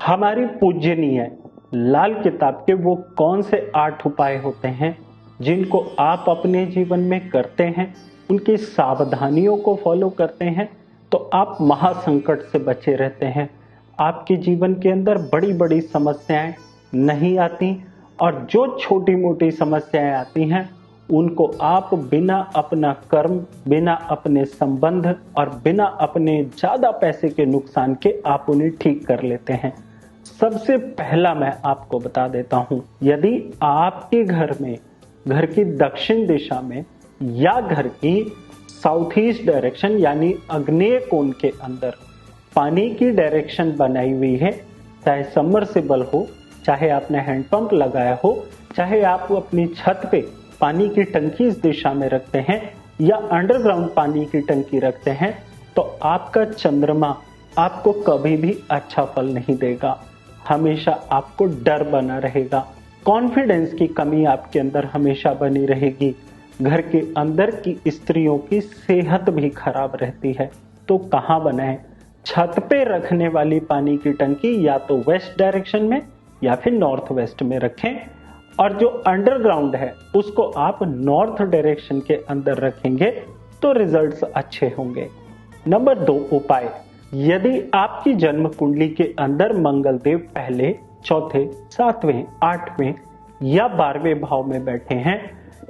हमारी पूजनीय लाल किताब के वो कौन से 8 उपाय होते हैं जिनको आप अपने जीवन में करते हैं, उनकी सावधानियों को फॉलो करते हैं तो आप महासंकट से बचे रहते हैं। आपके जीवन के अंदर बड़ी बड़ी समस्याएं नहीं आती और जो छोटी मोटी समस्याएं आती हैं उनको आप बिना अपना कर्म, बिना अपने संबंध और बिना अपने ज्यादा पैसे के नुकसान के आप उन्हें ठीक कर लेते हैं। सबसे पहला मैं आपको बता देता हूं, यदि आपके घर में, घर की दक्षिण दिशा में या घर की साउथ ईस्ट डायरेक्शन यानी आग्नेय कोण के अंदर पानी की डायरेक्शन बनाई हुई है, चाहे सबमर्सिबल हो, चाहे आपने हैंडपंप लगाया हो, चाहे आप अपनी छत पे पानी की टंकी इस दिशा में रखते हैं या अंडरग्राउंड पानी की टंकी रखते हैं, तो आपका चंद्रमा आपको कभी भी अच्छा फल नहीं देगा। हमेशा आपको डर बना रहेगा, कॉन्फिडेंस की कमी आपके अंदर हमेशा बनी रहेगी। घर के अंदर की स्त्रियों की सेहत भी खराब रहती है। तो कहाँ बनाएं? छत पे रखने वाली पानी की टंकी या तो वेस्ट डायरेक्शन में या फिर नॉर्थ वेस्ट में रखें, और जो अंडरग्राउंड है उसको आप नॉर्थ डायरेक्शन के अंदर रखेंगे तो रिजल्ट्स अच्छे होंगे। नंबर 2 उपाय, यदि आपकी जन्म कुंडली के अंदर मंगलदेव पहले, चौथे, 7वें, 8वें या 12वें भाव में बैठे हैं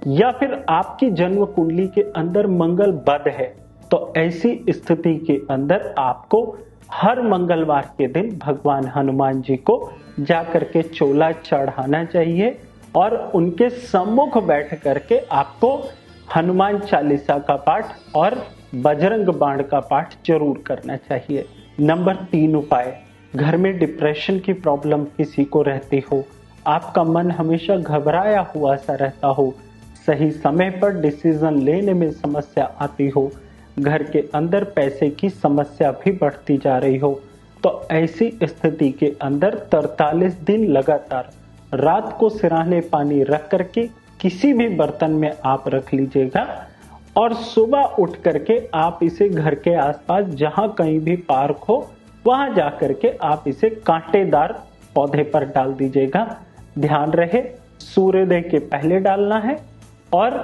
या फिर आपकी जन्म कुंडली के अंदर मंगल बद है, तो ऐसी स्थिति के अंदर आपको हर मंगलवार के दिन भगवान हनुमान जी को जाकर के चोला चढ़ाना चाहिए और उनके सम्मुख बैठ करके आपको हनुमान चालीसा का पाठ और बजरंग बाण का पाठ जरूर करना चाहिए। नंबर 3 उपाय, घर में डिप्रेशन की प्रॉब्लम किसी को रहती हो, आपका मन हमेशा घबराया हुआ सा रहता हो, सही समय पर डिसीजन लेने में समस्या आती हो, घर के अंदर पैसे की समस्या भी बढ़ती जा रही हो, तो ऐसी स्थिति के अंदर 43 दिन लगातार रात को सिराहने पानी रख करके किसी भी बर्तन में आप रख लीजिएगा और सुबह उठ करके आप इसे घर के आसपास जहां कहीं भी पार्क हो वहां जाकर के आप इसे कांटेदार पौधे पर डाल दीजिएगा। ध्यान रहे सूर्योदय के पहले डालना है और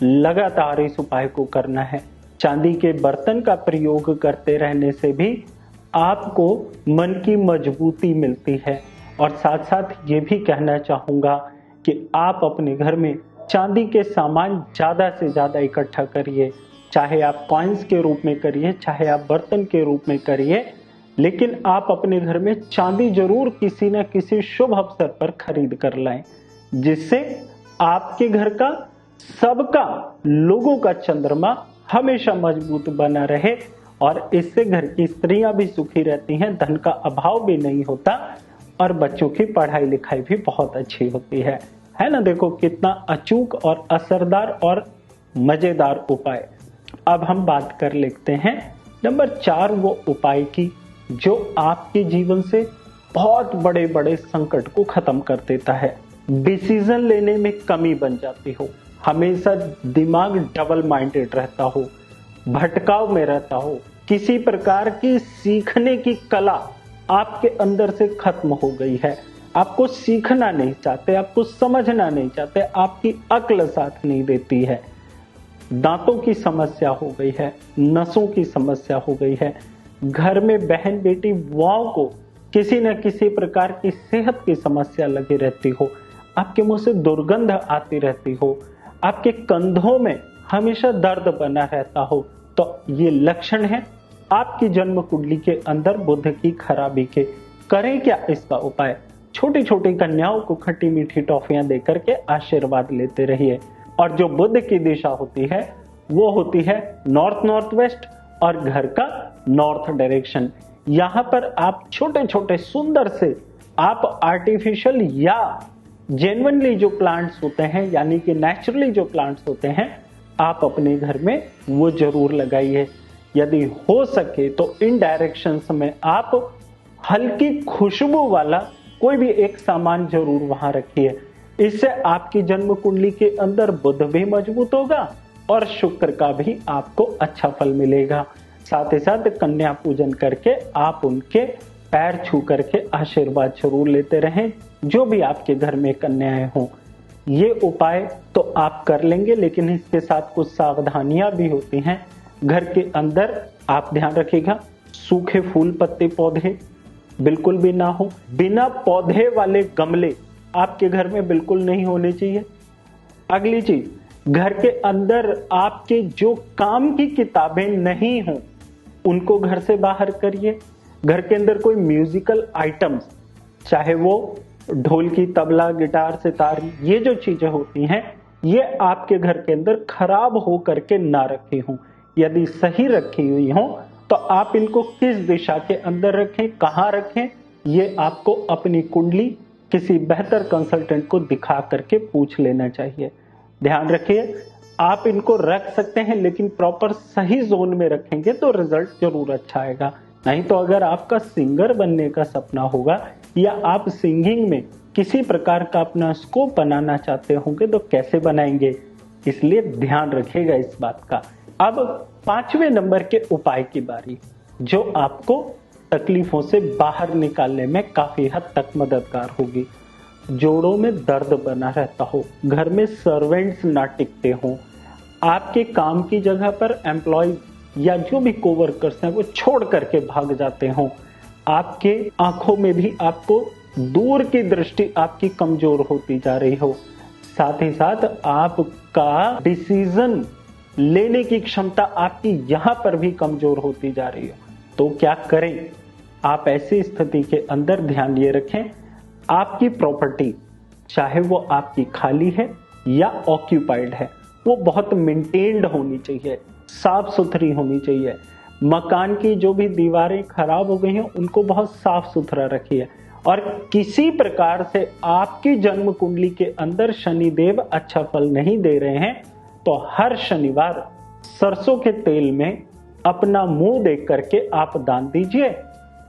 लगातार इस उपाय को करना है। चांदी के बर्तन का प्रयोग करते रहने से भी आपको मन की मजबूती मिलती है। और साथ साथ ये भी कहना चाहूंगा कि आप अपने घर में चांदी के सामान ज्यादा से ज्यादा इकट्ठा करिए, चाहे आप कॉइन्स के रूप में करिए, चाहे आप बर्तन के रूप में करिए, लेकिन आप अपने घर में चांदी जरूर किसी न किसी शुभ अवसर पर खरीद कर लाएं, जिससे आपके घर का, सबका, लोगों का चंद्रमा हमेशा मजबूत बना रहे और इससे घर की स्त्रियां भी सुखी रहती हैं, धन का अभाव भी नहीं होता और बच्चों की पढ़ाई लिखाई भी बहुत अच्छी होती है ना। देखो कितना अचूक और असरदार और मजेदार उपाय। अब हम बात कर लेते हैं नंबर 4 वो उपाय की जो आपके जीवन से बहुत बड़े बड़े संकट को खत्म कर देता है। डिसीजन लेने में कमी बन जाती हो, हमेशा दिमाग डबल माइंडेड रहता हो, भटकाव में रहता हो, किसी प्रकार की सीखने की कला आपके अंदर से खत्म हो गई है, आपको सीखना नहीं चाहते, आपको समझना नहीं चाहते, आपकी अक्ल साथ नहीं देती है, दांतों की समस्या हो गई है, नसों की समस्या हो गई है, घर में बहन बेटी वाओ को किसी न किसी प्रकार की सेहत की समस्या लगी रहती हो, आपके मुंह से दुर्गंध आती रहती हो, आपके कंधों में हमेशा दर्द बना रहता हो, तो ये लक्षण है आपकी जन्म कुंडली के अंदर बुध की खराबी के। करें क्या इसका उपाय? छोटी छोटी कन्याओं को खट्टी मीठी टॉफियां देकर के आशीर्वाद लेते रहिए और जो बुध की दिशा होती है वो होती है नॉर्थ नॉर्थ वेस्ट और घर का नॉर्थ डायरेक्शन। यहां पर आप छोटे छोटे सुंदर से आप आर्टिफिशियल या जेन्युइनली जो प्लांट्स होते हैं यानी कि नेचुरली जो प्लांट्स होते हैं आप अपने घर में वो जरूर लगाइए। यदि हो सके तो इन डायरेक्शंस में आप हल्की खुशबू वाला कोई भी एक सामान जरूर वहां रखिए। इससे आपकी जन्म कुंडली के अंदर बुध भी मजबूत होगा और शुक्र का भी आपको अच्छा फल मिलेगा। साथ ही साथ कन्या पूजन करके आप उनके पैर छू करके आशीर्वाद जरूर लेते रहें। जो भी आपके घर में कन्याएं हों, ये उपाय तो आप कर लेंगे, लेकिन इसके साथ कुछ सावधानियां भी होती हैं। घर के अंदर आप ध्यान रखिएगा, सूखे फूल पत्ते पौधे बिल्कुल भी ना हो। बिना पौधे वाले गमले आपके घर में बिल्कुल नहीं होने चाहिए। अगली चीज, घर के अंदर आपके जो काम की किताबें नहीं हो उनको घर से बाहर करिए। घर के अंदर कोई म्यूजिकल आइटम्स, चाहे वो ढोल की, तबला, गिटार, सितार, ये जो चीजें होती हैं, ये आपके घर के अंदर खराब हो करके ना रखी हों। यदि सही रखी हुई हो तो आप इनको किस दिशा के अंदर रखें, कहां रखें, ये आपको अपनी कुंडली किसी बेहतर कंसल्टेंट को दिखा करके पूछ लेना चाहिए। ध्यान रखिए, आप इनको रख सकते हैं, लेकिन प्रॉपर सही जोन में रखेंगे तो रिजल्ट जरूर अच्छा आएगा। नहीं तो अगर आपका सिंगर बनने का सपना होगा या आप सिंगिंग में किसी प्रकार का अपना स्कोप बनाना चाहते होंगे तो कैसे बनाएंगे, इसलिए ध्यान रखिएगा इस बात का। अब 5वें नंबर के उपाय की बारी, जो आपको तकलीफों से बाहर निकालने में काफी हद तक मददगार होगी। जोड़ों में दर्द बना रहता हो, घर में सर्वेंट्स ना टिकते हो, आपके काम की जगह पर एम्प्लॉय या जो भी कोवर्कर्स हैं वो छोड़ करके भाग जाते हो, आपके आंखों में भी आपको दूर की दृष्टि आपकी कमजोर होती जा रही हो, साथ ही साथ आपका डिसीजन लेने की क्षमता आपकी यहां पर भी कमजोर होती जा रही हो, तो क्या करें? आप ऐसी स्थिति के अंदर ध्यान ये रखें, आपकी प्रॉपर्टी चाहे वो आपकी खाली है या ऑक्यूपाइड है, वो बहुत मेंटेन्ड होनी चाहिए, साफ सुथरी होनी चाहिए। मकान की जो भी दीवारें खराब हो गई हैं उनको बहुत साफ सुथरा रखिए। और किसी प्रकार से आपकी जन्म कुंडली के अंदर शनिदेव अच्छा फल नहीं दे रहे हैं तो हर शनिवार सरसों के तेल में अपना मुंह देख करके आप दान दीजिए।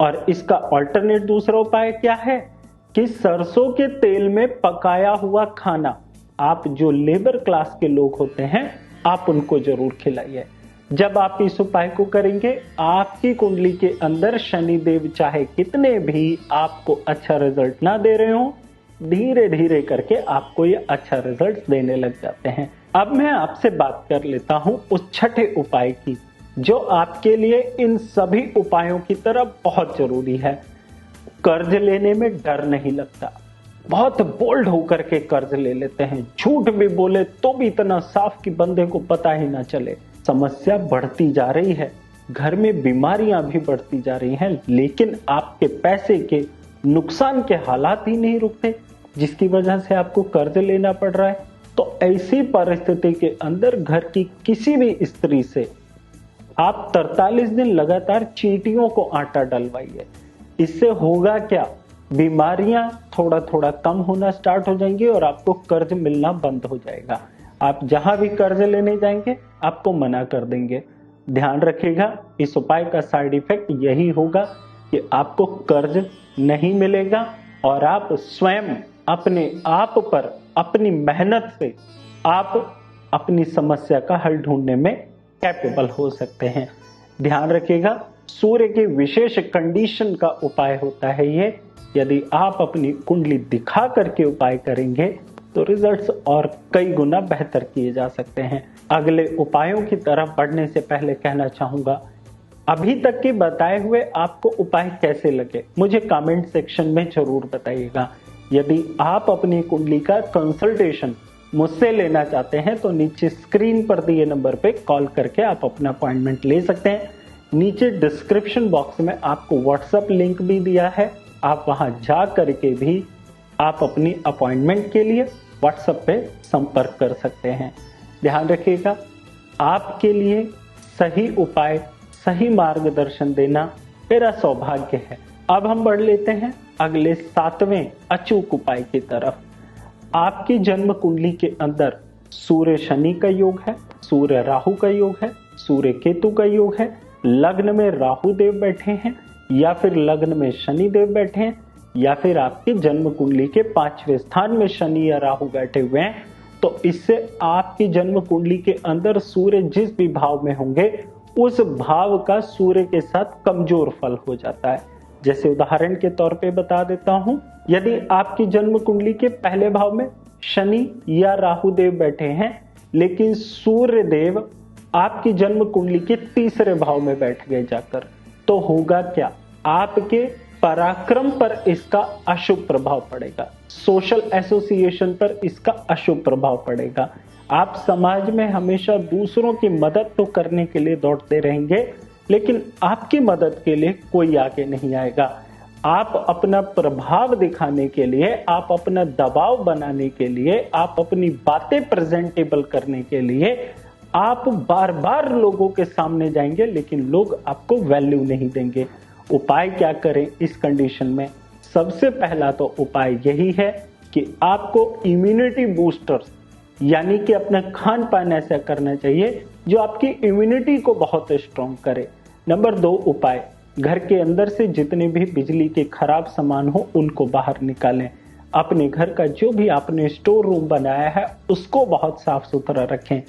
और इसका ऑल्टरनेट दूसरा उपाय क्या है कि सरसों के तेल में पकाया हुआ खाना आप जो लेबर क्लास के लोग होते हैं आप उनको जरूर खिलाइए। जब आप इस उपाय को करेंगे, आपकी कुंडली के अंदर शनिदेव चाहे कितने भी आपको अच्छा रिजल्ट ना दे रहे हो, धीरे धीरे करके आपको ये अच्छा रिजल्ट देने लग जाते हैं। अब मैं आपसे बात कर लेता हूं उस छठे उपाय की, जो आपके लिए इन सभी उपायों की तरह बहुत जरूरी है। कर्ज लेने में डर नहीं लगता, बहुत बोल्ड होकर के कर्ज ले लेते हैं, झूठ भी बोले तो भी इतना साफ कि बंदे को पता ही ना चले। समस्या बढ़ती जा रही है, घर में बीमारियां भी बढ़ती जा रही हैं, लेकिन आपके पैसे के नुकसान के हालात ही नहीं रुकते, जिसकी वजह से आपको कर्ज लेना पड़ रहा है। तो ऐसी परिस्थिति के अंदर घर की किसी भी स्त्री से आप 43 दिन लगातार चींटियों को आटा डलवाइए। इससे होगा क्या, बीमारियां थोड़ा थोड़ा कम होना स्टार्ट हो जाएंगी और आपको कर्ज मिलना बंद हो जाएगा। आप जहां भी कर्ज लेने जाएंगे आपको मना कर देंगे। ध्यान रखिएगा, इस उपाय का साइड इफेक्ट यही होगा कि आपको कर्ज नहीं मिलेगा और आप स्वयं अपने आप पर अपनी मेहनत से आप अपनी समस्या का हल ढूंढने में कैपेबल हो सकते हैं। ध्यान रखिएगा, सूर्य की विशेष कंडीशन का उपाय होता है ये। यदि आप अपनी कुंडली दिखा करके उपाय करेंगे तो रिजल्ट्स और कई गुना बेहतर किए जा सकते हैं। अगले उपायों की तरफ बढ़ने से पहले कहना चाहूंगा, अभी तक के बताए हुए आपको उपाय कैसे लगे मुझे कमेंट सेक्शन में जरूर बताइएगा। यदि आप अपनी कुंडली का कंसल्टेशन मुझसे लेना चाहते हैं तो नीचे स्क्रीन पर दिए नंबर पे कॉल करके आप अपना अपॉइंटमेंट ले सकते हैं। नीचे डिस्क्रिप्शन बॉक्स में आपको व्हाट्सएप लिंक भी दिया है, आप वहां जा करके भी आप अपनी अपॉइंटमेंट के लिए व्हाट्सएप पे संपर्क कर सकते हैं। ध्यान रखिएगा, आपके लिए सही उपाय, सही मार्गदर्शन देना मेरा सौभाग्य है। अब हम बढ़ लेते हैं अगले 7वें अचूक उपाय की तरफ। आपकी जन्म कुंडली के अंदर सूर्य शनि का योग है, सूर्य राहु का योग है, सूर्य केतु का योग है, लग्न में राहु देव बैठे हैं या फिर लग्न में शनि देव बैठे हैं या फिर आपकी जन्म कुंडली के 5वें स्थान में शनि या राहु बैठे हुए हैं, तो इससे आपकी जन्म कुंडली के अंदर सूर्य जिस भी भाव में होंगे उस भाव का सूर्य के साथ कमजोर फल हो जाता है। जैसे उदाहरण के तौर पे बता देता हूं, यदि आपकी जन्म कुंडली के पहले भाव में शनि या राहु देव बैठे हैं, लेकिन सूर्य देव आपकी जन्म कुंडली के तीसरे भाव में बैठ गए जाकर, तो होगा क्या? आपके पराक्रम पर इसका अशुभ प्रभाव पड़ेगा, सोशल एसोसिएशन पर इसका अशुभ प्रभाव पड़ेगा। आप समाज में हमेशा दूसरों की मदद तो करने के लिए दौड़ते रहेंगे, लेकिन आपकी मदद के लिए कोई आगे नहीं आएगा। आप अपना प्रभाव दिखाने के लिए, आप अपना दबाव बनाने के लिए, आप अपनी बातें प्रेजेंटेबल करने के लिए आप बार बार लोगों के सामने जाएंगे, लेकिन लोग आपको वैल्यू नहीं देंगे। उपाय क्या करें इस कंडीशन में? सबसे पहला तो उपाय यही है कि आपको इम्यूनिटी बूस्टर्स यानी कि अपना खान पान ऐसा करना चाहिए जो आपकी इम्यूनिटी को बहुत स्ट्रॉन्ग करे। नंबर 2 उपाय, घर के अंदर से जितने भी बिजली के खराब सामान हो उनको बाहर निकालें। अपने घर का जो भी आपने स्टोर रूम बनाया है उसको बहुत साफ सुथरा रखें।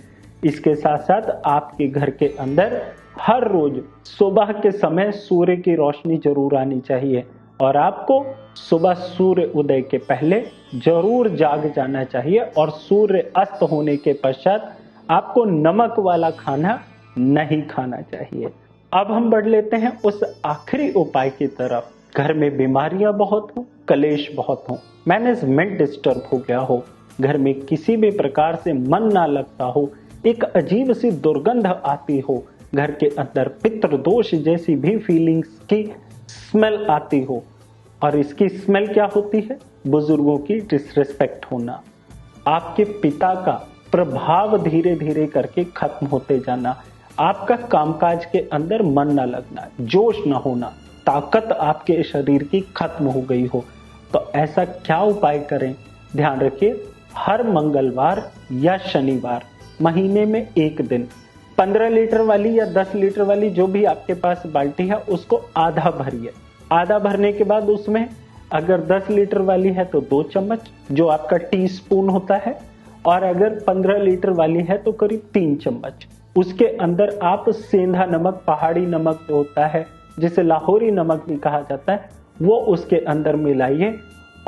इसके साथ साथ आपके घर के अंदर हर रोज सुबह के समय सूर्य की रोशनी जरूर आनी चाहिए और आपको सुबह सूर्य उदय के पहले जरूर जाग जाना चाहिए और सूर्य अस्त होने के पश्चात आपको नमक वाला खाना नहीं खाना चाहिए। अब हम बढ़ लेते हैं उस आखिरी उपाय की तरफ। घर में बीमारियां बहुत हो, कलेश बहुत हो, मैनेजमेंट डिस्टर्ब हो गया हो, घर में किसी भी प्रकार से मन ना लगता हो, एक अजीब सी दुर्गंध आती हो, घर के अंदर पितृदोष जैसी भी फीलिंग्स की स्मेल आती हो, और इसकी स्मेल क्या होती है? बुजुर्गों की डिसरिस्पेक्ट होना, आपके पिता का प्रभाव धीरे धीरे करके खत्म होते जाना, आपका कामकाज के अंदर मन न लगना, जोश न होना, ताकत आपके शरीर की खत्म हो गई हो, तो ऐसा क्या उपाय करें? ध्यान रखिए, हर मंगलवार या शनिवार महीने में एक दिन 15 लीटर वाली या 10 लीटर वाली जो भी आपके पास बाल्टी है उसको आधा भरिए। आधा भरने के बाद उसमें अगर 10 लीटर वाली है तो 2 चम्मच जो आपका टी स्पून होता है, और अगर 15 लीटर वाली है तो करीब 3 चम्मच। उसके अंदर आप सेंधा नमक, पहाड़ी नमक जो होता है जिसे लाहौरी नमक भी कहा जाता है, वो उसके अंदर मिलाइए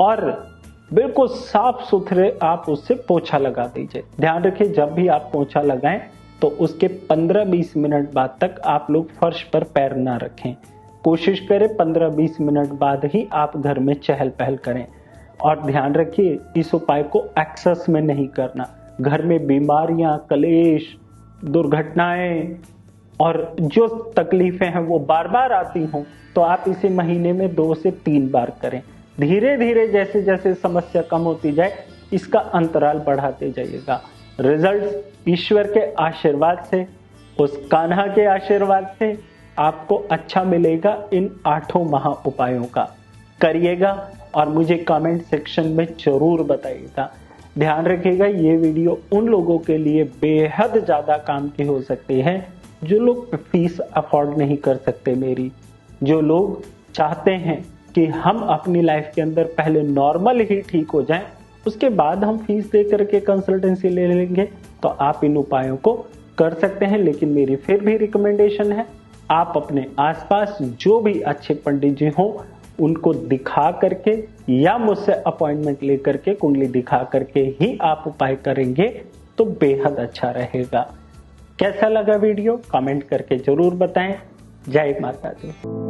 और बिल्कुल साफ सुथरे आप उससे पोछा लगा दीजिए। ध्यान रखिए, जब भी आप पोछा लगाएं तो उसके 15-20 मिनट बाद तक आप लोग फर्श पर पैर ना रखें। कोशिश करें 15-20 मिनट बाद ही आप घर में चहल पहल करें। और ध्यान रखिए, इस उपाय को एक्सेस में नहीं करना। घर में बीमारियां, कलेश, दुर्घटनाएं और जो तकलीफें हैं वो बार बार आती हों तो आप इसे महीने में 2 से 3 बार करें। धीरे धीरे जैसे जैसे समस्या कम होती जाए इसका अंतराल बढ़ाते जाइएगा। रिजल्ट ईश्वर के आशीर्वाद से, उस कान्हा के आशीर्वाद से आपको अच्छा मिलेगा। इन 8 महा उपायों का करिएगा और मुझे कमेंट सेक्शन में जरूर बताइएगा। ध्यान रखिएगा, ये वीडियो उन लोगों के लिए बेहद ज्यादा काम की हो सकती है जो लोग फीस अफोर्ड नहीं कर सकते मेरी, जो लोग चाहते हैं कि हम अपनी लाइफ के अंदर पहले नॉर्मल ही ठीक हो जाएं, उसके बाद हम फीस दे करके कंसल्टेंसी ले लेंगे, तो आप इन उपायों को कर सकते हैं। लेकिन मेरी फिर भी रिकमेंडेशन है, आप अपने आसपास जो भी अच्छे पंडित जी हों उनको दिखा करके या मुझसे अपॉइंटमेंट लेकर के कुंडली दिखा करके ही आप उपाय करेंगे तो बेहद अच्छा रहेगा। कैसा लगा वीडियो कमेंट करके जरूर बताएं। जय माता दी।